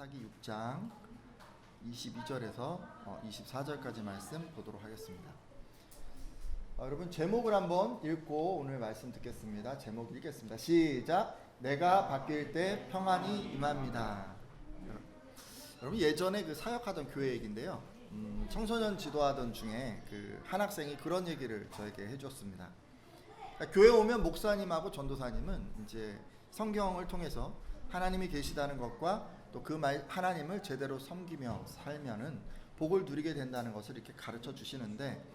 사사기 6장 22절에서 24절까지 말씀 보도록 하겠습니다. 여러분 제목을 한번 읽고 오늘 말씀 듣겠습니다. 제목 읽겠습니다. 시작. 내가 바뀔 때 평안이 임합니다. 여러분 예전에 그 사역하던 교회 얘기인데요. 청소년 지도하던 중에 그 한 학생이 그런 얘기를 저에게 해줬습니다. 그러니까 교회 오면 목사님하고 전도사님은 이제 성경을 통해서 하나님이 계시다는 것과 또 그 하나님을 제대로 섬기며 살면은 복을 누리게 된다는 것을 이렇게 가르쳐 주시는데,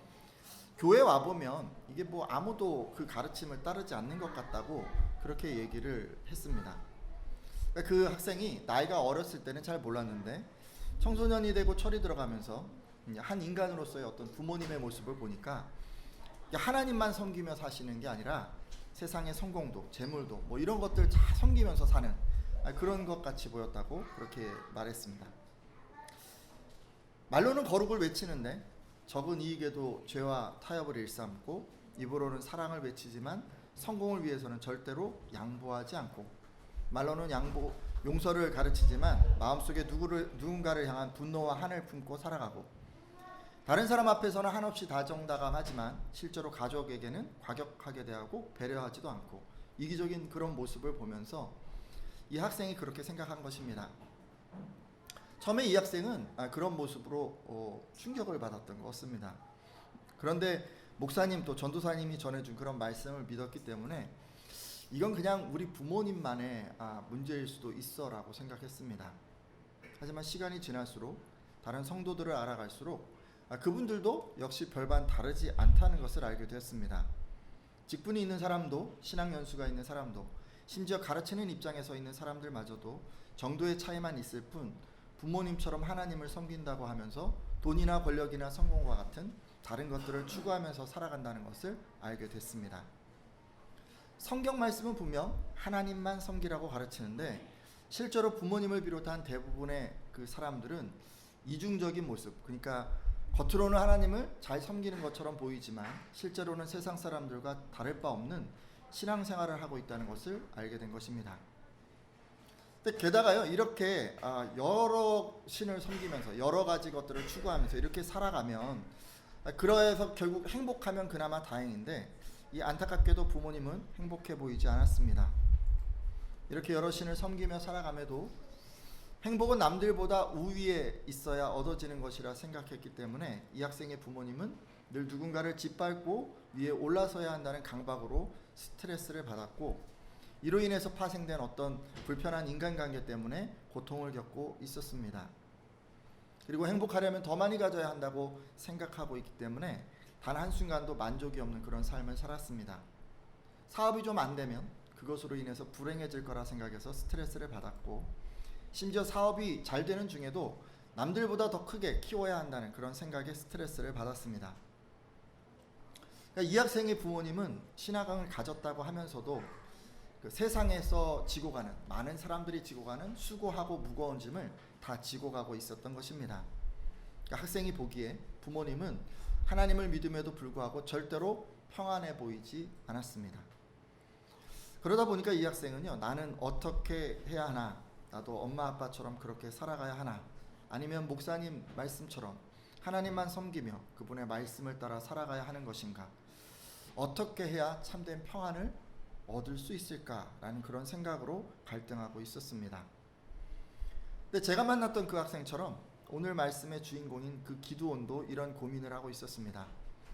교회 와 보면 이게 뭐 아무도 그 가르침을 따르지 않는 것 같다고 그렇게 얘기를 했습니다. 그러니까 그 학생이 나이가 어렸을 때는 잘 몰랐는데 청소년이 되고 철이 들어가면서 한 인간으로서의 어떤 부모님의 모습을 보니까 하나님만 섬기며 사시는 게 아니라 세상의 성공도 재물도 뭐 이런 것들 다 섬기면서 사는 그런 것 같이 보였다고 그렇게 말했습니다. 말로는 거룩을 외치는데 적은 이익에도 죄와 타협을 일삼고, 입으로는 사랑을 외치지만 성공을 위해서는 절대로 양보하지 않고, 말로는 용서를 가르치지만 마음속에 누군가를 향한 분노와 한을 품고 살아가고, 다른 사람 앞에서는 한없이 다정다감하지만 실제로 가족에게는 과격하게 대하고 배려하지도 않고, 이기적인 그런 모습을 보면서 이 학생이 그렇게 생각한 것입니다. 처음에 이 학생은 그런 모습으로 충격을 받았던 것 같습니다. 그런데 목사님 또 전도사님이 전해준 그런 말씀을 믿었기 때문에 이건 그냥 우리 부모님만의 문제일 수도 있어 라고 생각했습니다. 하지만 시간이 지날수록 다른 성도들을 알아갈수록 그분들도 역시 별반 다르지 않다는 것을 알게 되었습니다. 직분이 있는 사람도, 신앙 연수가 있는 사람도, 심지어 가르치는 입장에 서 있는 사람들마저도 정도의 차이만 있을 뿐 부모님처럼 하나님을 섬긴다고 하면서 돈이나 권력이나 성공과 같은 다른 것들을 추구하면서 살아간다는 것을 알게 됐습니다. 성경 말씀은 분명 하나님만 섬기라고 가르치는데 실제로 부모님을 비롯한 대부분의 그 사람들은 이중적인 모습, 그러니까 겉으로는 하나님을 잘 섬기는 것처럼 보이지만 실제로는 세상 사람들과 다를 바 없는 신앙생활을 하고 있다는 것을 알게 된 것입니다. 근데 게다가요, 이렇게 여러 신을 섬기면서 여러 가지 것들을 추구하면서 이렇게 살아가면, 그래서 결국 행복하면 그나마 다행인데 이 안타깝게도 부모님은 행복해 보이지 않았습니다. 이렇게 여러 신을 섬기며 살아감에도 행복은 남들보다 우위에 있어야 얻어지는 것이라 생각했기 때문에 이 학생의 부모님은 늘 누군가를 짓밟고 위에 올라서야 한다는 강박으로 스트레스를 받았고, 이로 인해서 파생된 어떤 불편한 인간관계 때문에 고통을 겪고 있었습니다. 그리고 행복하려면 더 많이 가져야 한다고 생각하고 있기 때문에 단 한순간도 만족이 없는 그런 삶을 살았습니다. 사업이 좀 안 되면 그것으로 인해서 불행해질 거라 생각해서 스트레스를 받았고, 심지어 사업이 잘 되는 중에도 남들보다 더 크게 키워야 한다는 그런 생각에 스트레스를 받았습니다. 그러니까 이 학생의 부모님은 신앙을 가졌다고 하면서도 그 세상에서 지고 가는, 많은 사람들이 지고 가는 수고하고 무거운 짐을 다 지고 가고 있었던 것입니다. 그러니까 학생이 보기에 부모님은 하나님을 믿음에도 불구하고 절대로 평안해 보이지 않았습니다. 그러다 보니까 이 학생은요, 나는 어떻게 해야 하나, 나도 엄마 아빠처럼 그렇게 살아가야 하나, 아니면 목사님 말씀처럼 하나님만 섬기며 그분의 말씀을 따라 살아가야 하는 것인가, 어떻게 해야 참된 평안을 얻을 수 있을까라는 그런 생각으로 갈등하고 있었습니다. 근데 제가 만났던 그 학생처럼 오늘 말씀의 주인공인 그 기드온도 이런 고민을 하고 있었습니다.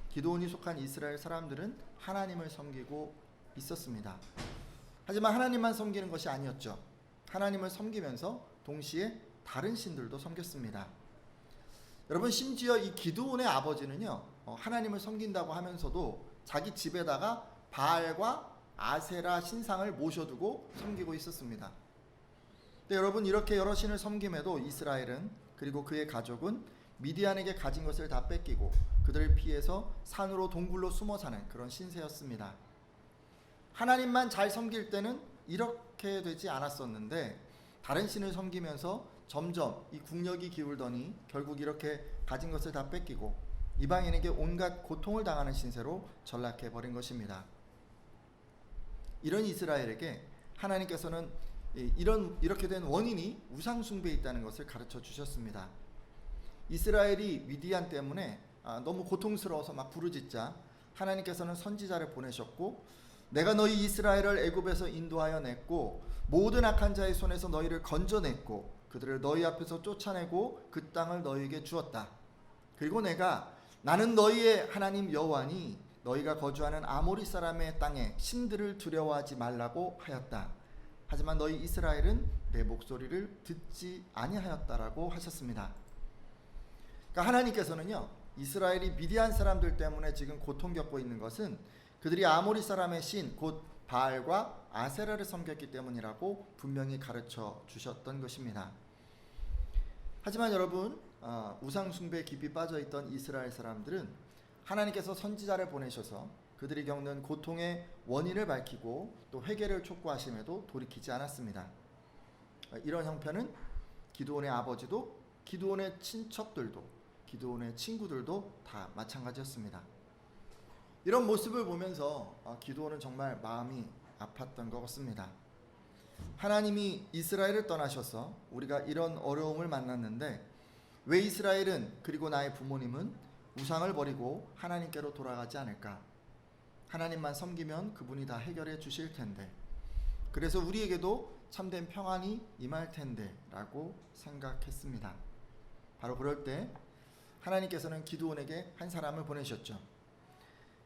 기드온이 속한 이스라엘 사람들은 하나님을 섬기고 있었습니다. 하지만 하나님만 섬기는 것이 아니었죠. 하나님을 섬기면서 동시에 다른 신들도 섬겼습니다. 여러분, 심지어 이 기드온의 아버지는요, 하나님을 섬긴다고 하면서도 자기 집에다가 바알과 아세라 신상을 모셔두고 섬기고 있었습니다. 근데 여러분, 이렇게 여러 신을 섬김에도 이스라엘은, 그리고 그의 가족은 미디안에게 가진 것을 다 뺏기고 그들을 피해서 산으로 동굴로 숨어 사는 그런 신세였습니다. 하나님만 잘 섬길 때는 이렇게 되지 않았었는데 다른 신을 섬기면서 점점 이 국력이 기울더니 결국 이렇게 가진 것을 다 뺏기고 이방인에게 온갖 고통을 당하는 신세로 전락해버린 것입니다. 이런 이스라엘에게 하나님께서는 이렇게 된 원인이 우상 숭배에 있다는 것을 가르쳐 주셨습니다. 이스라엘이 미디안 때문에 너무 고통스러워서 막 부르짖자 하나님께서는 선지자를 보내셨고, 내가 너희 이스라엘을 애굽에서 인도하여 냈고 모든 악한 자의 손에서 너희를 건져냈고 그들을 너희 앞에서 쫓아내고 그 땅을 너희에게 주었다. 그리고 나는 너희의 하나님 여호와니 너희가 거주하는 아모리 사람의 땅에 신들을 두려워하지 말라고 하였다. 하지만 너희 이스라엘은 내 목소리를 듣지 아니하였다라고 하셨습니다. 그러니까 하나님께서는요, 이스라엘이 미디안 사람들 때문에 지금 고통 겪고 있는 것은 그들이 아모리 사람의 신 곧 바알과 아세라를 섬겼기 때문이라고 분명히 가르쳐 주셨던 것입니다. 하지만 여러분, 우상 숭배에 깊이 빠져 있던 이스라엘 사람들은 하나님께서 선지자를 보내셔서 그들이 겪는 고통의 원인을 밝히고 또 회개를 촉구하심에도 돌이키지 않았습니다. 이런 형편은 기드온의 아버지도, 기드온의 친척들도, 기드온의 친구들도 다 마찬가지였습니다. 이런 모습을 보면서 기드온은 정말 마음이 아팠던 것 같습니다. 하나님이 이스라엘을 떠나셔서 우리가 이런 어려움을 만났는데 왜 이스라엘은, 그리고 나의 부모님은 우상을 버리고 하나님께로 돌아가지 않을까? 하나님만 섬기면 그분이 다 해결해 주실 텐데, 그래서 우리에게도 참된 평안이 임할 텐데 라고 생각했습니다. 바로 그럴 때 하나님께서는 기드온에게 한 사람을 보내셨죠.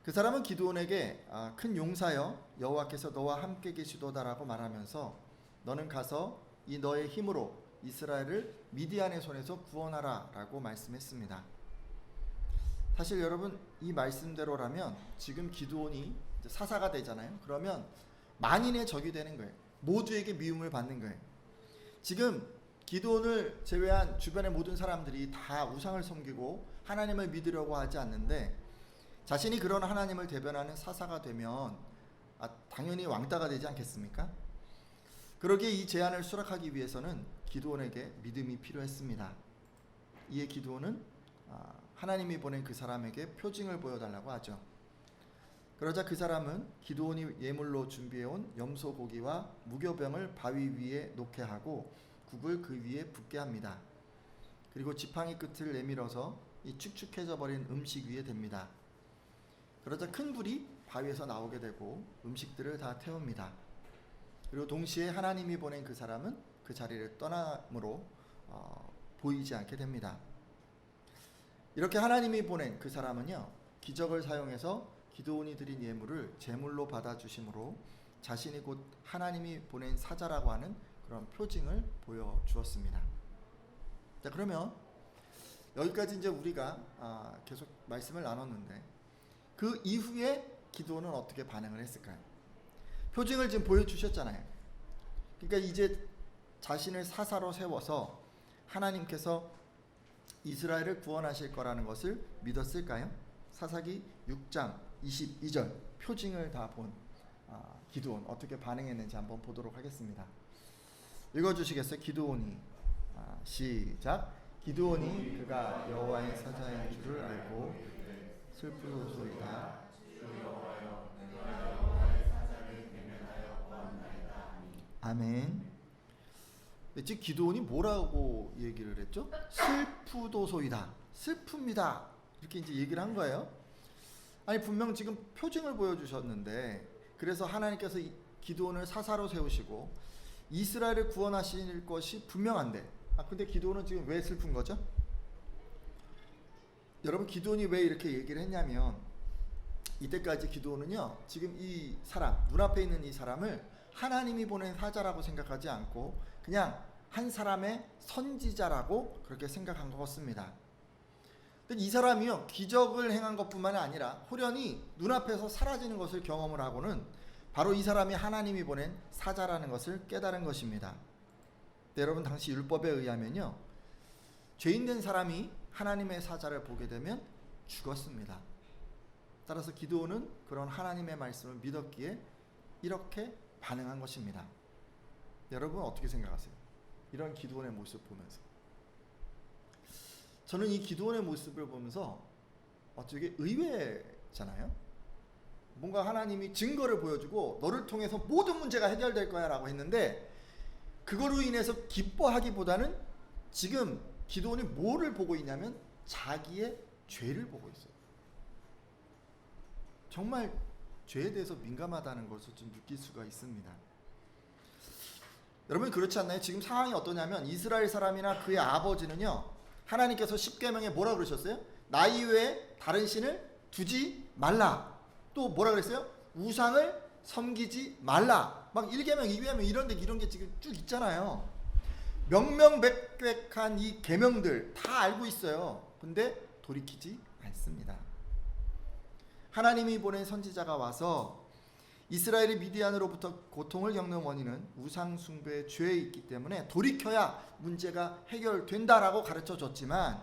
그 사람은 기드온에게 큰 용사여 여호와께서 너와 함께 계시도다라고 말하면서 너는 가서 이 너의 힘으로 이스라엘을 미디안의 손에서 구원하라 라고 말씀했습니다. 사실 여러분, 이 말씀대로라면 지금 기드온이 사사가 되잖아요. 그러면 만인의 적이 되는 거예요. 모두에게 미움을 받는 거예요. 지금 기드온을 제외한 주변의 모든 사람들이 다 우상을 섬기고 하나님을 믿으려고 하지 않는데, 자신이 그런 하나님을 대변하는 사사가 되면 당연히 왕따가 되지 않겠습니까? 그러기에 이 제안을 수락하기 위해서는 기드온에게 믿음이 필요했습니다. 이에 기드온은 하나님이 보낸 그 사람에게 표징을 보여달라고 하죠. 그러자 그 사람은 기드온이 예물로 준비해온 염소 고기와 무교병을 바위 위에 놓게 하고 국을 그 위에 붓게 합니다. 그리고 지팡이 끝을 내밀어서 이 축축해져 버린 음식 위에 댑니다. 그러자 큰 불이 바위에서 나오게 되고 음식들을 다 태웁니다. 그리고 동시에 하나님이 보낸 그 사람은 그 자리를 떠남으로 보이지 않게 됩니다. 이렇게 하나님이 보낸 그 사람은요, 기적을 사용해서 기드온이 드린 예물을 제물로 받아주심으로 자신이 곧 하나님이 보낸 사자라고 하는 그런 표징을 보여주었습니다. 자, 그러면 여기까지 이제 우리가 계속 말씀을 나눴는데, 그 이후에 기드온은 어떻게 반응을 했을까요? 표징을 지금 보여주셨잖아요. 그러니까 이제 자신을 사사로 세워서 하나님께서 이스라엘을 구원하실 거라는 것을 믿었을까요? 사사기 6장 22절 표징을 다 본 기드온 어떻게 반응했는지 한번 보도록 하겠습니다. 읽어주시겠어요? 기드온이 시작. 기드온이 그가 여호와의 사자인 줄을 알고 슬프도소이다. 아멘. 지금 기드온이 뭐라고 얘기를 했죠? 슬프도소이다. 슬픕니다. 이렇게 이제 얘기를 한 거예요. 아니, 분명 지금 표징을 보여주셨는데, 그래서 하나님께서 기드온을 사사로 세우시고 이스라엘을 구원하실 것이 분명한데, 근데 기드온은 지금 왜 슬픈 거죠? 여러분, 기드온이 왜 이렇게 얘기를 했냐면, 이때까지 기드온은요, 지금 이 사람, 눈앞에 있는 이 사람을 하나님이 보낸 사자라고 생각하지 않고 그냥 한 사람의 선지자라고 그렇게 생각한 것 같습니다. 근데 이 사람이요, 기적을 행한 것뿐만 아니라 호련히 눈앞에서 사라지는 것을 경험을 하고는 바로 이 사람이 하나님이 보낸 사자라는 것을 깨달은 것입니다. 근데 여러분, 당시 율법에 의하면요, 죄인된 사람이 하나님의 사자를 보게 되면 죽었습니다. 따라서 기드온은 그런 하나님의 말씀을 믿었기에 이렇게 반응한 것입니다. 여러분, 어떻게 생각하세요? 이런 기드온의 모습 보면서 저는 이 기드온의 모습을 보면서 되게 의외잖아요. 뭔가 하나님이 증거를 보여주고 너를 통해서 모든 문제가 해결될 거야 라고 했는데, 그거로 인해서 기뻐하기보다는 지금 기드온이 뭐를 보고 있냐면 자기의 죄를 보고 있어요. 정말 죄에 대해서 민감하다는 것을 좀 느낄 수가 있습니다. 여러분 그렇지 않나요? 지금 상황이 어떠냐면 이스라엘 사람이나 그의 아버지는요, 하나님께서 십계명에 뭐라 그러셨어요? 나 이외에 다른 신을 두지 말라. 또 뭐라 그랬어요? 우상을 섬기지 말라. 막 1계명, 2계명 이런 게 지금 쭉 있잖아요. 명명백백한 이 계명들 다 알고 있어요. 근데 돌이키지 않습니다. 하나님이 보낸 선지자가 와서 이스라엘이 미디안으로부터 고통을 겪는 원인은 우상 숭배의 죄에 있기 때문에 돌이켜야 문제가 해결된다라고 가르쳐 줬지만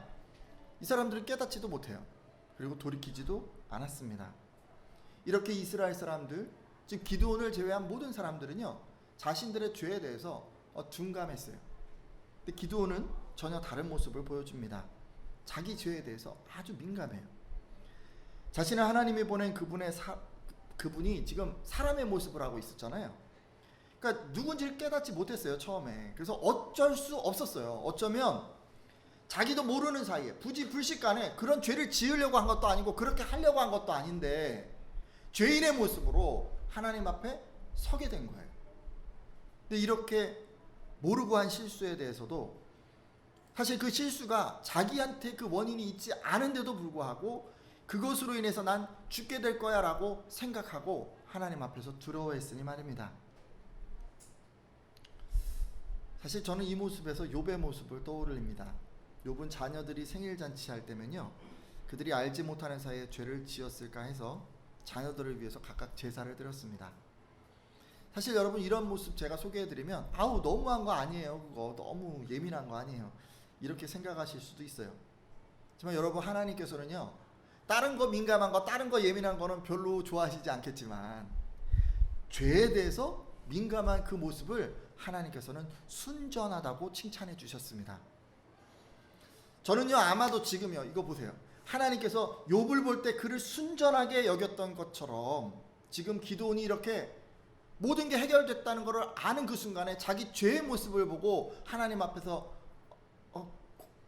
이 사람들은 깨닫지도 못해요. 그리고 돌이키지도 않았습니다. 이렇게 이스라엘 사람들, 지금 기드온을 제외한 모든 사람들은요, 자신들의 죄에 대해서 둔감했어요. 근데 기드온은 전혀 다른 모습을 보여줍니다. 자기 죄에 대해서 아주 민감해요. 자신을 하나님이 보낸 그분이 지금 사람의 모습을 하고 있었잖아요. 그러니까 누군지를 깨닫지 못했어요, 처음에. 그래서 어쩔 수 없었어요. 어쩌면 자기도 모르는 사이에 부지불식간에 그런 죄를 지으려고 한 것도 아니고 그렇게 하려고 한 것도 아닌데 죄인의 모습으로 하나님 앞에 서게 된 거예요. 근데 이렇게 모르고 한 실수에 대해서도 사실 그 실수가 자기한테 그 원인이 있지 않은데도 불구하고 그것으로 인해서 난 죽게 될 거야 라고 생각하고 하나님 앞에서 두려워했으니 말입니다. 사실 저는 이 모습에서 욥의 모습을 떠올립니다. 욥은 자녀들이 생일잔치 할 때면요, 그들이 알지 못하는 사이에 죄를 지었을까 해서 자녀들을 위해서 각각 제사를 드렸습니다. 사실 여러분 이런 모습 제가 소개해드리면 아우 너무한 거 아니에요, 그거 너무 예민한 거 아니에요, 이렇게 생각하실 수도 있어요. 하지만 여러분 하나님께서는요, 다른 거 민감한 거, 다른 거 예민한 거는 별로 좋아하시지 않겠지만 죄에 대해서 민감한 그 모습을 하나님께서는 순전하다고 칭찬해 주셨습니다. 저는요, 아마도 지금요, 이거 보세요, 하나님께서 욥을 볼 때 그를 순전하게 여겼던 것처럼 지금 기드온이 이렇게 모든 게 해결됐다는 것을 아는 그 순간에 자기 죄의 모습을 보고 하나님 앞에서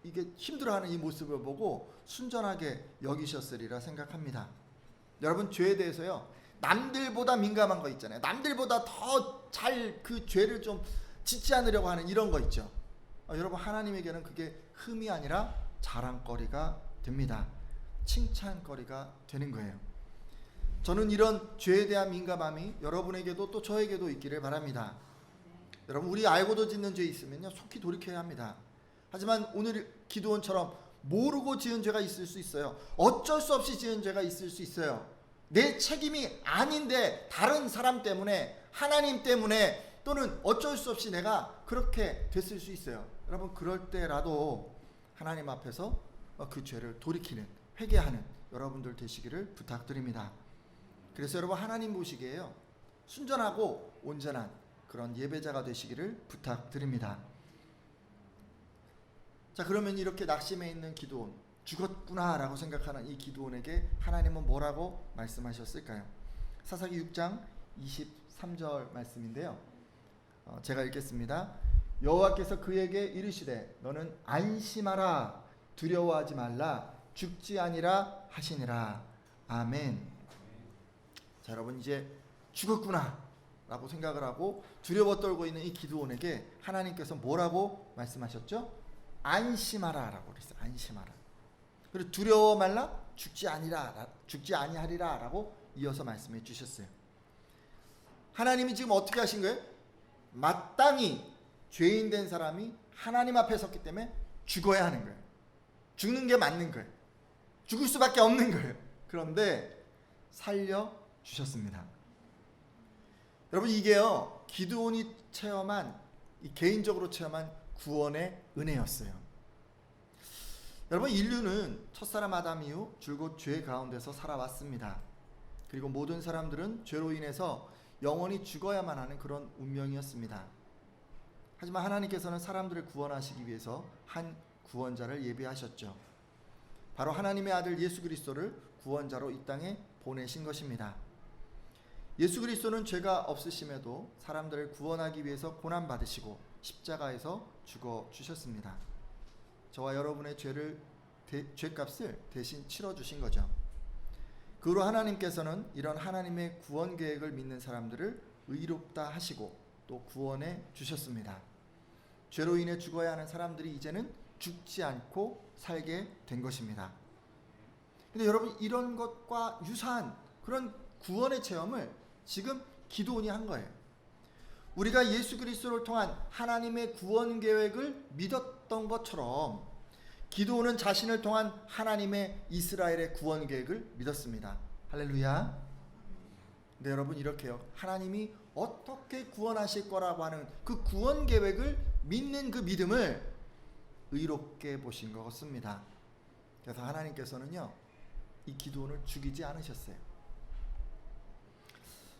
이게 힘들어하는 이 모습을 보고 순전하게 여기셨으리라 생각합니다. 여러분 죄에 대해서요, 남들보다 민감한 거 있잖아요. 남들보다 더 잘 그 죄를 좀 짓지 않으려고 하는 이런 거 있죠. 여러분 하나님에게는 그게 흠이 아니라 자랑거리가 됩니다. 칭찬거리가 되는 거예요. 저는 이런 죄에 대한 민감함이 여러분에게도 또 저에게도 있기를 바랍니다. 여러분 우리 알고도 짓는 죄 있으면요, 속히 돌이켜야 합니다. 하지만 오늘 기드온처럼 모르고 지은 죄가 있을 수 있어요. 어쩔 수 없이 지은 죄가 있을 수 있어요. 내 책임이 아닌데 다른 사람 때문에, 하나님 때문에, 또는 어쩔 수 없이 내가 그렇게 됐을 수 있어요. 여러분 그럴 때라도 하나님 앞에서 그 죄를 돌이키는, 회개하는 여러분들 되시기를 부탁드립니다. 그래서 여러분 하나님 보시기에요, 순전하고 온전한 그런 예배자가 되시기를 부탁드립니다. 자, 그러면 이렇게 낙심해 있는 기드온, 죽었구나 라고 생각하는 이 기드온에게 하나님은 뭐라고 말씀하셨을까요? 사사기 6장 23절 말씀인데요, 제가 읽겠습니다. 여호와께서 그에게 이르시되 너는 안심하라, 두려워하지 말라, 죽지 아니라 하시니라. 아멘. 자, 여러분 이제 죽었구나 라고 생각을 하고 두려워 떨고 있는 이 기드온에게 하나님께서 뭐라고 말씀하셨죠? 안심하라 라고 그랬어요. 안심하라. 그리고 두려워 말라, 죽지 아니하리라 라고 이어서 말씀해 주셨어요. 하나님이 지금 어떻게 하신 거예요? 마땅히 죄인 된 사람이 하나님 앞에 섰기 때문에 죽어야 하는 거예요. 죽는 게 맞는 거예요. 죽을 수밖에 없는 거예요. 그런데 살려주셨습니다. 여러분 이게요, 기드온이 개인적으로 체험한 구원의 은혜였어요. 여러분 인류는 첫사람 아담 이후 줄곧 죄 가운데서 살아왔습니다. 그리고 모든 사람들은 죄로 인해서 영원히 죽어야만 하는 그런 운명이었습니다. 하지만 하나님께서는 사람들을 구원하시기 위해서 한 구원자를 예비하셨죠. 바로 하나님의 아들 예수 그리스도를 구원자로 이 땅에 보내신 것입니다. 예수 그리스도는 죄가 없으심에도 사람들을 구원하기 위해서 고난받으시고 십자가에서 죽어 주셨습니다. 저와 여러분의 죄값을 대신 치러 주신 거죠. 그 후로 하나님께서는 이런 하나님의 구원 계획을 믿는 사람들을 의롭다 하시고 또 구원해 주셨습니다. 죄로 인해 죽어야 하는 사람들이 이제는 죽지 않고 살게 된 것입니다. 근데 여러분, 이런 것과 유사한 그런 구원의 체험을 지금 기드온이 한 거예요. 우리가 예수 그리스도를 통한 하나님의 구원 계획을 믿었던 것처럼 기드온은 자신을 통한 하나님의 이스라엘의 구원 계획을 믿었습니다. 할렐루야. 네, 여러분, 이렇게요. 하나님이 어떻게 구원하실 거라고 하는 그 구원 계획을 믿는 그 믿음을 의롭게 보신 것 같습니다. 그래서 하나님께서는요, 이 기드온을 죽이지 않으셨어요.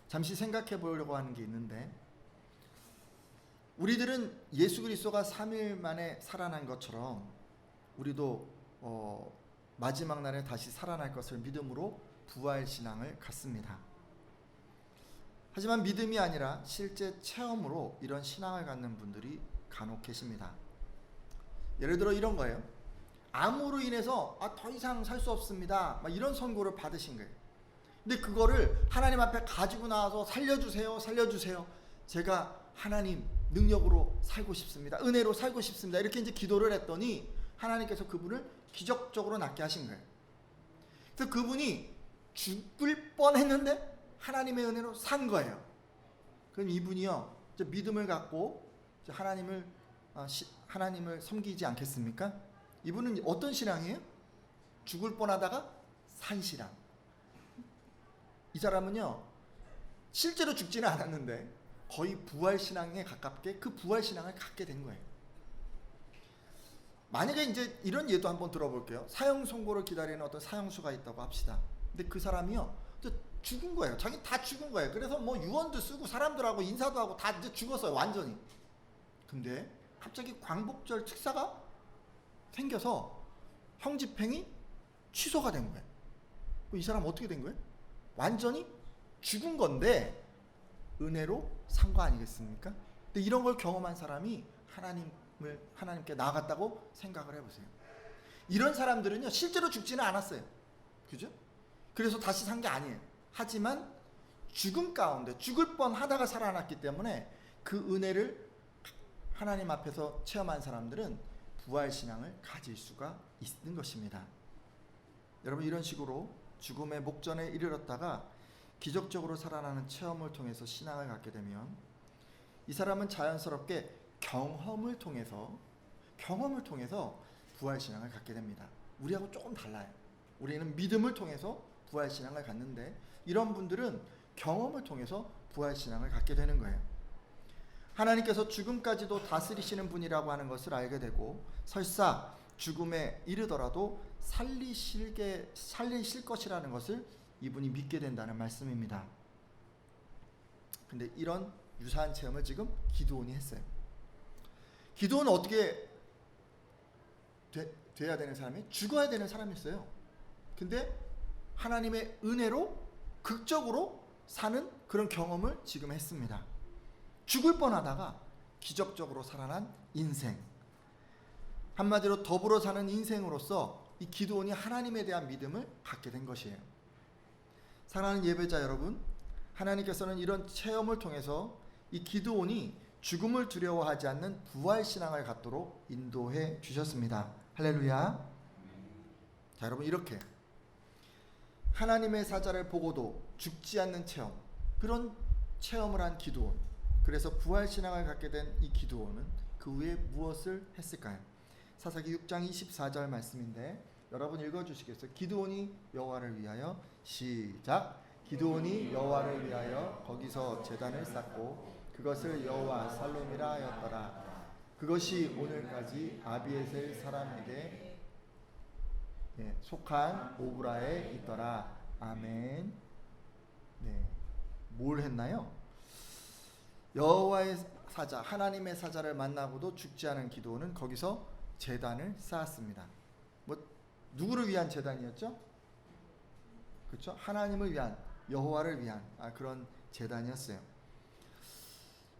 잠시 생각해 보려고 하는 게 있는데, 우리들은 예수 그리스도가 3일 만에 살아난 것처럼 우리도 마지막 날에 다시 살아날 것을 믿음으로 부활신앙을 갖습니다. 하지만 믿음이 아니라 실제 체험으로 이런 신앙을 갖는 분들이 간혹 계십니다. 예를 들어 이런 거예요. 암으로 인해서 더 이상 살 수 없습니다, 이런 선고를 받으신 거예요. 근데 그거를 하나님 앞에 가지고 나와서 살려주세요, 살려주세요, 제가 하나님 능력으로 살고 싶습니다, 은혜로 살고 싶습니다, 이렇게 이제 기도를 했더니 하나님께서 그분을 기적적으로 낫게 하신 거예요. 그래서 그분이 죽을 뻔했는데 하나님의 은혜로 산 거예요. 그럼 이분이요, 이제 믿음을 갖고 이제 하나님을 섬기지 않겠습니까? 이분은 어떤 신앙이에요? 죽을 뻔하다가 산 신앙. 이 사람은요, 실제로 죽지는 않았는데 거의 부활 신앙에 가깝게 그 부활 신앙을 갖게 된 거예요. 만약에 이제 이런 예도 한번 들어볼게요. 사형 선고를 기다리는 어떤 사형수가 있다고 합시다. 근데 그 사람이요, 죽은 거예요. 자기 다 죽은 거예요. 그래서 뭐 유언도 쓰고 사람들하고 인사도 하고 다 이제 죽었어요, 완전히. 근데 갑자기 광복절 특사가 생겨서 형 집행이 취소가 된 거예요. 이 사람 어떻게 된 거예요? 완전히 죽은 건데 은혜로 산 거 아니겠습니까? 근데 이런 걸 경험한 사람이 하나님께 나아갔다고 생각을 해보세요. 이런 사람들은요, 실제로 죽지는 않았어요. 그죠? 그래서 다시 산 게 아니에요. 하지만 죽음 가운데 죽을 뻔하다가 살아났기 때문에 그 은혜를 하나님 앞에서 체험한 사람들은 부활신앙을 가질 수가 있는 것입니다. 여러분, 이런 식으로 죽음의 목전에 이르렀다가 기적적으로 살아나는 체험을 통해서 신앙을 갖게 되면 이 사람은 자연스럽게 경험을 통해서 부활신앙을 갖게 됩니다. 우리하고 조금 달라요. 우리는 믿음을 통해서 부활신앙을 갖는데 이런 분들은 경험을 통해서 부활신앙을 갖게 되는 거예요. 하나님께서 죽음까지도 다스리시는 분이라고 하는 것을 알게 되고 설사 죽음에 이르더라도 살리실 것이라는 것을 이분이 믿게 된다는 말씀입니다. 근데 이런 유사한 체험을 지금 기드온이 했어요. 기드온은 어떻게 돼야 되는 사람이? 죽어야 되는 사람이었어요. 근데 하나님의 은혜로 극적으로 사는 그런 경험을 지금 했습니다. 죽을 뻔하다가 기적적으로 살아난 인생, 한마디로 더불어 사는 인생으로서 이 기드온이 하나님에 대한 믿음을 갖게 된 것이에요. 사랑하는 예배자 여러분, 하나님께서는 이런 체험을 통해서 이 기드온이 죽음을 두려워하지 않는 부활신앙을 갖도록 인도해 주셨습니다. 할렐루야. 자, 여러분, 이렇게 하나님의 사자를 보고도 죽지 않는 체험, 그런 체험을 한 기드온, 그래서 부활신앙을 갖게 된 이 기드온은 그 후에 무엇을 했을까요? 사사기 6장 24절 말씀인데 여러분 읽어주시겠어요? 기드온이 여호와를 위하여, 시작. 기드온이 여호와를 위하여 거기서 제단을 쌓고 그것을 여호와 살롬이라 하였더라. 그것이 오늘까지 아비에셀 사람에게 속한 오브라에 있더라. 아멘. 네, 뭘 했나요? 여호와의 사자, 하나님의 사자를 만나고도 죽지 않은 기드온은 거기서 제단을 쌓았습니다. 누구를 위한 제단이었죠? 그렇죠? 하나님을 위한, 여호와를 위한 그런 제단이었어요.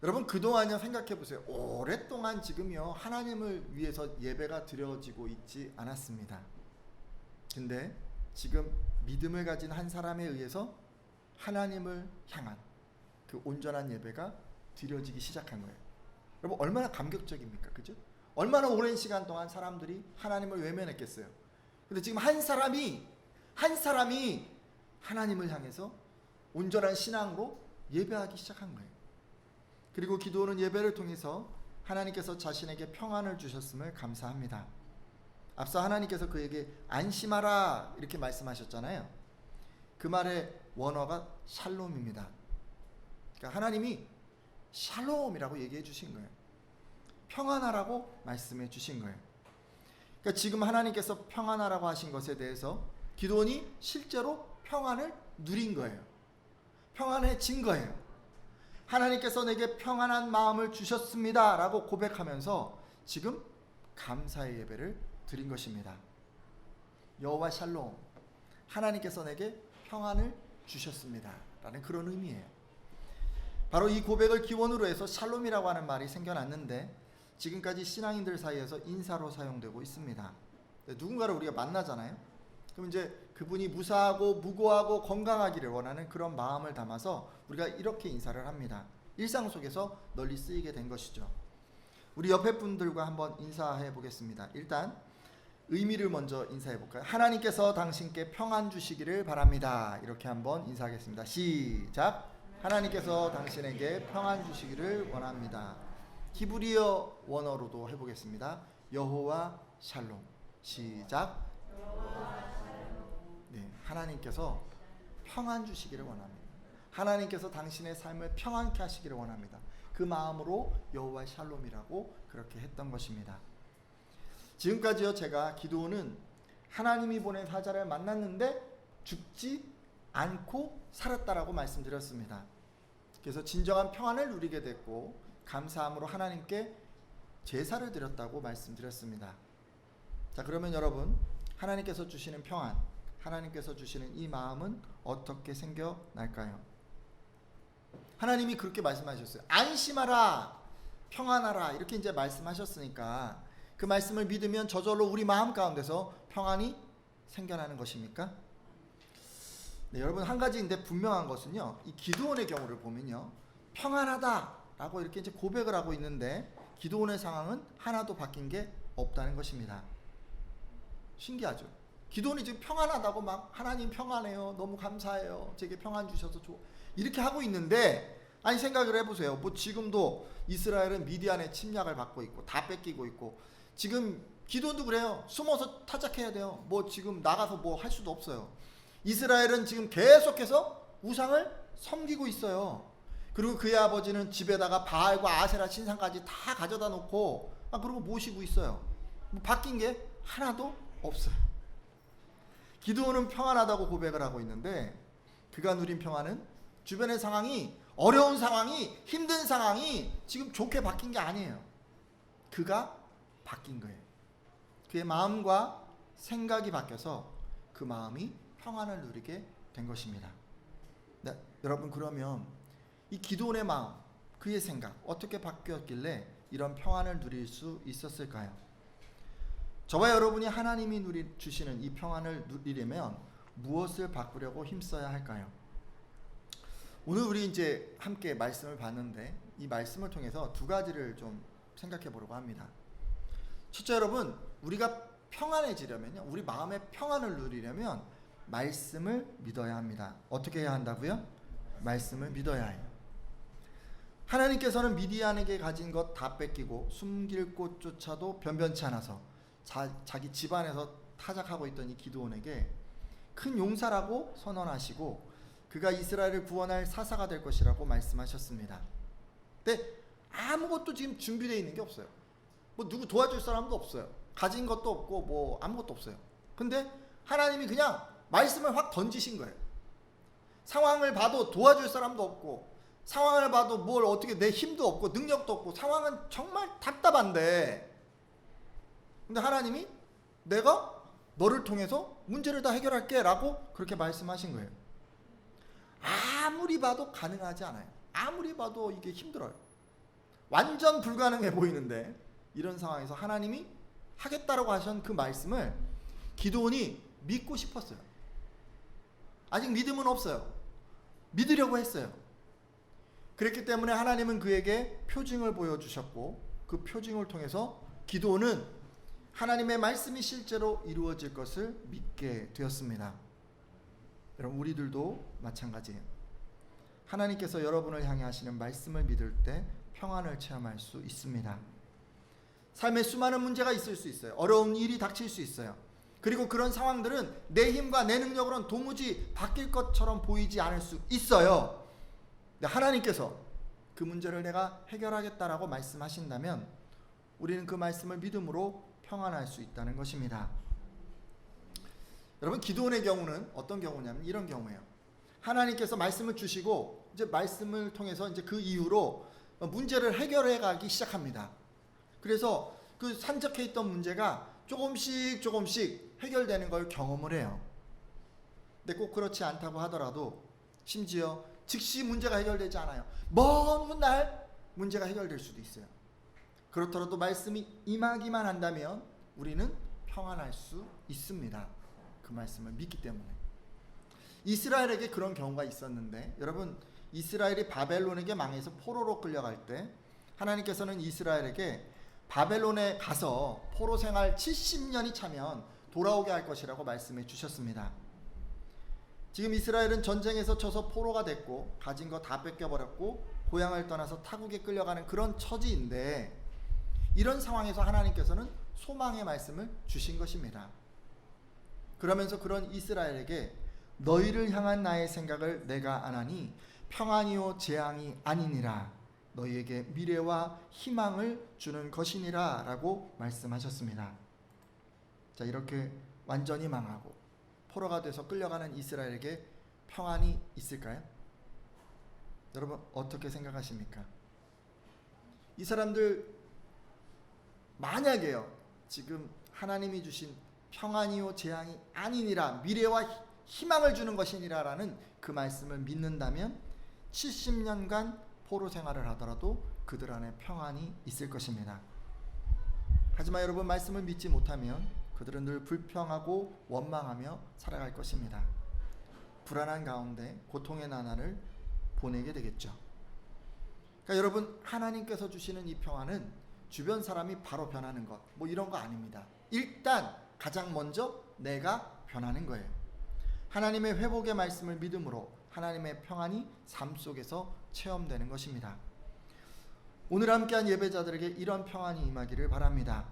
여러분 그동안요 생각해 보세요. 오랫동안 지금요 하나님을 위해서 예배가 드려지고 있지 않았습니다. 근데 지금 믿음을 가진 한 사람에 의해서 하나님을 향한 그 온전한 예배가 드려지기 시작한 거예요. 여러분 얼마나 감격적입니까? 그죠? 얼마나 오랜 시간 동안 사람들이 하나님을 외면했겠어요. 근데 지금 한 사람이 하나님을 향해서 온전한 신앙으로 예배하기 시작한 거예요. 그리고 기도는 예배를 통해서 하나님께서 자신에게 평안을 주셨음을 감사합니다. 앞서 하나님께서 그에게 안심하라 이렇게 말씀하셨잖아요. 그 말의 원어가 샬롬입니다. 그러니까 하나님이 샬롬이라고 얘기해 주신 거예요. 평안하라고 말씀해 주신 거예요. 그러니까 지금 하나님께서 평안하라고 하신 것에 대해서 기도원이 실제로 평안을 누린 거예요. 평안해진 거예요. 하나님께서 내게 평안한 마음을 주셨습니다 라고 고백하면서 지금 감사의 예배를 드린 것입니다. 여호와 샬롬, 하나님께서 내게 평안을 주셨습니다 라는 그런 의미예요. 바로 이 고백을 기원으로 해서 샬롬이라고 하는 말이 생겨났는데 지금까지 신앙인들 사이에서 인사로 사용되고 있습니다. 누군가를 우리가 만나잖아요. 그럼 이제 그분이 무사하고 무고하고 건강하기를 원하는 그런 마음을 담아서 우리가 이렇게 인사를 합니다. 일상 속에서 널리 쓰이게 된 것이죠. 우리 옆에 분들과 한번 인사해 보겠습니다. 일단 의미를 먼저 인사해 볼까요? 하나님께서 당신께 평안 주시기를 바랍니다. 이렇게 한번 인사하겠습니다. 시작. 하나님께서 당신에게 평안 주시기를 원합니다. 히브리어 원어로도 해보겠습니다. 여호와 샬롬. 시작. 네, 하나님께서 평안 주시기를 원합니다. 하나님께서 당신의 삶을 평안케 하시기를 원합니다. 그 마음으로 여호와 샬롬이라고 그렇게 했던 것입니다. 지금까지요 제가 기도는 하나님이 보낸 사자를 만났는데 죽지 않고 살았다라고 말씀드렸습니다. 그래서 진정한 평안을 누리게 됐고 감사함으로 하나님께 제사를 드렸다고 말씀드렸습니다. 자, 그러면 여러분 하나님께서 주시는 평안, 하나님께서 주시는 이 마음은 어떻게 생겨날까요? 하나님이 그렇게 말씀하셨어요. 안심하라, 평안하라 이렇게 이제 말씀하셨으니까 그 말씀을 믿으면 저절로 우리 마음 가운데서 평안이 생겨나는 것입니까? 네, 여러분 한 가지인데 분명한 것은요. 이 기드온의 경우를 보면요. 평안하다라고 이렇게 이제 고백을 하고 있는데 기드온의 상황은 하나도 바뀐 게 없다는 것입니다. 신기하죠? 기드온이 지금 평안하다고 막 하나님 평안해요. 너무 감사해요. 제게 평안 주셔서 이렇게 하고 있는데 아니 생각을 해보세요. 뭐 지금도 이스라엘은 미디안의 침략을 받고 있고 다 뺏기고 있고 지금 기드온도 그래요. 숨어서 타작해야 돼요. 뭐 지금 나가서 뭐 할 수도 없어요. 이스라엘은 지금 계속해서 우상을 섬기고 있어요. 그리고 그의 아버지는 집에다가 바알과 아세라 신상까지 다 가져다 놓고 그러고 모시고 있어요. 뭐 바뀐 게 하나도 없어요. 기드온은 평안하다고 고백을 하고 있는데 그가 누린 평안은 주변의 상황이 어려운 상황이 힘든 상황이 지금 좋게 바뀐 게 아니에요. 그가 바뀐 거예요. 그의 마음과 생각이 바뀌어서 그 마음이 평안을 누리게 된 것입니다. 네, 여러분 그러면 이 기드온의 마음, 그의 생각 어떻게 바뀌었길래 이런 평안을 누릴 수 있었을까요? 저와 여러분이 하나님이 주시는 이 평안을 누리려면 무엇을 바꾸려고 힘써야 할까요? 오늘 우리 이제 함께 말씀을 봤는데 이 말씀을 통해서 두 가지를 좀 생각해 보려고 합니다. 첫째 여러분, 우리가 평안해지려면요, 우리 마음의 평안을 누리려면 말씀을 믿어야 합니다. 어떻게 해야 한다고요? 말씀을 믿어야 해요. 하나님께서는 미디안에게 가진 것 다 뺏기고 숨길 곳조차도 변변치 않아서 자기 집안에서 타작하고 있던 이 기드온에게 큰 용사라고 선언하시고 그가 이스라엘을 구원할 사사가 될 것이라고 말씀하셨습니다. 근데 아무것도 지금 준비되어 있는 게 없어요. 뭐 누구 도와줄 사람도 없어요. 가진 것도 없고 뭐 아무것도 없어요. 근데 하나님이 그냥 말씀을 확 던지신 거예요. 상황을 봐도 도와줄 사람도 없고 상황을 봐도 뭘 어떻게 내 힘도 없고 능력도 없고 상황은 정말 답답한데 근데 하나님이 내가 너를 통해서 문제를 다 해결할게 라고 그렇게 말씀하신 거예요. 아무리 봐도 가능하지 않아요. 아무리 봐도 이게 힘들어요. 완전 불가능해 보이는데 이런 상황에서 하나님이 하겠다라고 하신 그 말씀을 기드온이 믿고 싶었어요. 아직 믿음은 없어요. 믿으려고 했어요. 그랬기 때문에 하나님은 그에게 표징을 보여주셨고 그 표징을 통해서 기드온은 하나님의 말씀이 실제로 이루어질 것을 믿게 되었습니다. 여러분, 우리들도 마찬가지예요. 하나님께서 여러분을 향해 하시는 말씀을 믿을 때 평안을 체험할 수 있습니다. 삶에 수많은 문제가 있을 수 있어요. 어려운 일이 닥칠 수 있어요. 그리고 그런 상황들은 내 힘과 내 능력으로는 도무지 바뀔 것처럼 보이지 않을 수 있어요. 근데 하나님께서 그 문제를 내가 해결하겠다라고 말씀하신다면 우리는 그 말씀을 믿음으로 평안할 수 있다는 것입니다. 여러분, 기드온의 경우는 어떤 경우냐면 이런 경우예요. 하나님께서 말씀을 주시고 이제 말씀을 통해서 이제 그 이후로 문제를 해결해 가기 시작합니다. 그래서 그 산적해 있던 문제가 조금씩 해결되는 걸 경험을 해요. 근데 꼭 그렇지 않다고 하더라도 심지어 즉시 문제가 해결되지 않아요. 먼 훗날 문제가 해결될 수도 있어요. 그렇더라도 말씀이 임하기만 한다면 우리는 평안할 수 있습니다. 그 말씀을 믿기 때문에. 이스라엘에게 그런 경우가 있었는데, 여러분, 이스라엘이 바벨론에게 망해서 포로로 끌려갈 때 하나님께서는 이스라엘에게 바벨론에 가서 포로 생활 70년이 차면 돌아오게 할 것이라고 말씀해 주셨습니다. 지금 이스라엘은 전쟁에서 져서 포로가 됐고 가진 거 다 뺏겨버렸고 고향을 떠나서 타국에 끌려가는 그런 처지인데, 이런 상황에서 하나님께서는 소망의 말씀을 주신 것입니다. 그러면서 그런 이스라엘에게 너희를 향한 나의 생각을 내가 아나니 평안이요 재앙이 아니니라, 너희에게 미래와 희망을 주는 것이니라 라고 말씀하셨습니다. 자, 이렇게 완전히 망하고 포로가 돼서 끌려가는 이스라엘에게 평안이 있을까요? 여러분, 어떻게 생각하십니까? 이 사람들 만약에요, 지금 하나님이 주신 평안이요 재앙이 아니니라, 미래와 희망을 주는 것이니라 라는 그 말씀을 믿는다면 70년간 포로 생활을 하더라도 그들 안에 평안이 있을 것입니다. 하지만 여러분, 말씀을 믿지 못하면 그들은 늘 불평하고 원망하며 살아갈 것입니다. 불안한 가운데 고통의 나날을 보내게 되겠죠. 그러니까 여러분, 하나님께서 주시는 이 평안은 주변 사람이 바로 변하는 것, 뭐 이런 거 아닙니다. 일단 가장 먼저 내가 변하는 거예요. 하나님의 회복의 말씀을 믿음으로 하나님의 평안이 삶 속에서 체험되는 것입니다. 오늘 함께한 예배자들에게 이런 평안이 임하기를 바랍니다.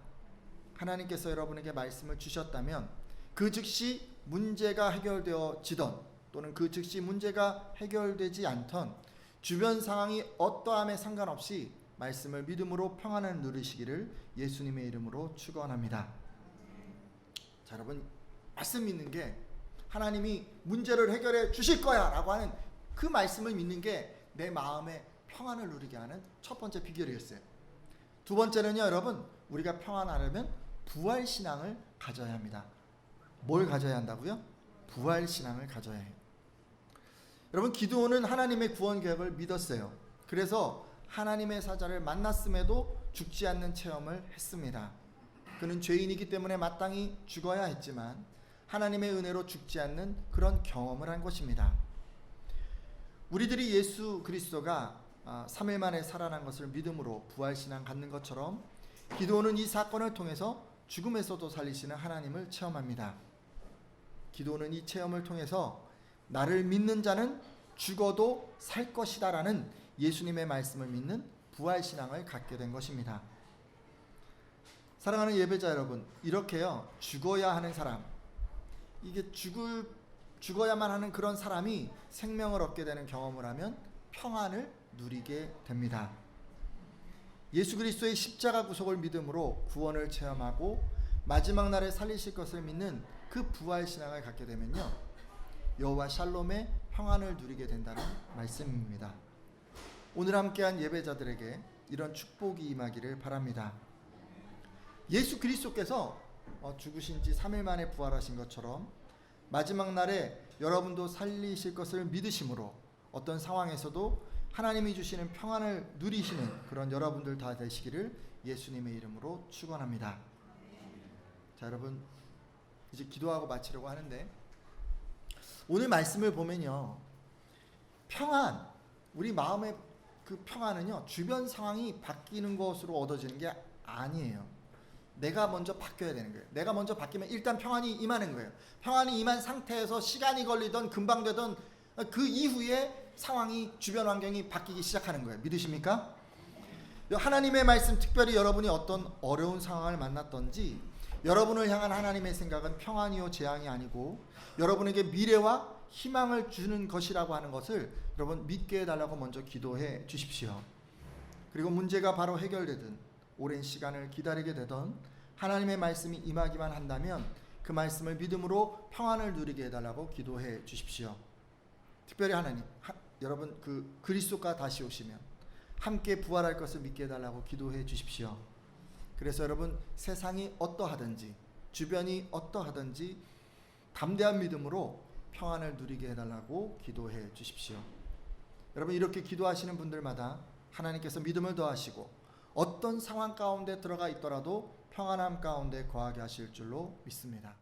하나님께서 여러분에게 말씀을 주셨다면 그 즉시 문제가 해결되어지던 또는 그 즉시 문제가 해결되지 않던 주변 상황이 어떠함에 상관없이 말씀을 믿음으로 평안을 누리시기를 예수님의 이름으로 축원합니다. 자, 여러분, 말씀 믿는 게 하나님이 문제를 해결해 주실 거야 라고 하는 그 말씀을 믿는 게 내 마음에 평안을 누리게 하는 첫 번째 비결이었어요. 두 번째는요, 여러분, 우리가 평안하려면 부활신앙을 가져야 합니다. 뭘 가져야 한다고요? 부활신앙을 가져야 해요. 여러분, 기드온은 하나님의 구원 계획을 믿었어요. 그래서 하나님의 사자를 만났음에도 죽지 않는 체험을 했습니다. 그는 죄인이기 때문에 마땅히 죽어야 했지만 하나님의 은혜로 죽지 않는 그런 경험을 한 것입니다. 우리들이 예수 그리스도가 3일 만에 살아난 것을 믿음으로 부활신앙 갖는 것처럼 기드온은 이 사건을 통해서 죽음에서도 살리시는 하나님을 체험합니다. 기드온은 이 체험을 통해서 나를 믿는 자는 죽어도 살 것이다 라는 예수님의 말씀을 믿는 부활신앙을 갖게 된 것입니다. 사랑하는 예배자 여러분, 이렇게요, 죽어야 하는 사람, 이게 죽어야만 하는 그런 사람이 생명을 얻게 되는 경험을 하면 평안을 누리게 됩니다. 예수 그리스도의 십자가 구속을 믿음으로 구원을 체험하고 마지막 날에 살리실 것을 믿는 그 부활신앙을 갖게 되면요, 여호와 샬롬의 평안을 누리게 된다는 말씀입니다. 오늘 함께한 예배자들에게 이런 축복이 임하기를 바랍니다. 예수 그리스도께서 죽으신 지 3일 만에 부활하신 것처럼 마지막 날에 여러분도 살리실 것을 믿으심으로 어떤 상황에서도 하나님이 주시는 평안을 누리시는 그런 여러분들 다 되시기를 예수님의 이름으로 축원합니다. 자, 여러분 이제 기도하고 마치려고 하는데, 오늘 말씀을 보면요, 평안, 우리 마음의 그 평안은요, 주변 상황이 바뀌는 것으로 얻어지는 게 아니에요. 내가 먼저 바뀌어야 되는 거예요. 내가 먼저 바뀌면 일단 평안이 임하는 거예요. 평안이 임한 상태에서 시간이 걸리던 금방 되던 그 이후에 상황이, 주변 환경이 바뀌기 시작하는 거예요. 믿으십니까? 하나님의 말씀, 특별히 여러분이 어떤 어려운 상황을 만났던지 여러분을 향한 하나님의 생각은 평안이요 재앙이 아니고 여러분에게 미래와 희망을 주는 것이라고 하는 것을 여러분 믿게 해달라고 먼저 기도해 주십시오. 그리고 문제가 바로 해결되든 오랜 시간을 기다리게 되던 하나님의 말씀이 임하기만 한다면 그 말씀을 믿음으로 평안을 누리게 해달라고 기도해 주십시오. 특별히 하나님, 여러분 그 그리스도가 다시 오시면 함께 부활할 것을 믿게 해달라고 기도해 주십시오. 그래서 여러분 세상이 어떠하든지 주변이 어떠하든지 담대한 믿음으로 평안을 누리게 해달라고 기도해 주십시오. 여러분 이렇게 기도하시는 분들마다 하나님께서 믿음을 더하시고 어떤 상황 가운데 들어가 있더라도 평안함 가운데 거하게 하실 줄로 믿습니다.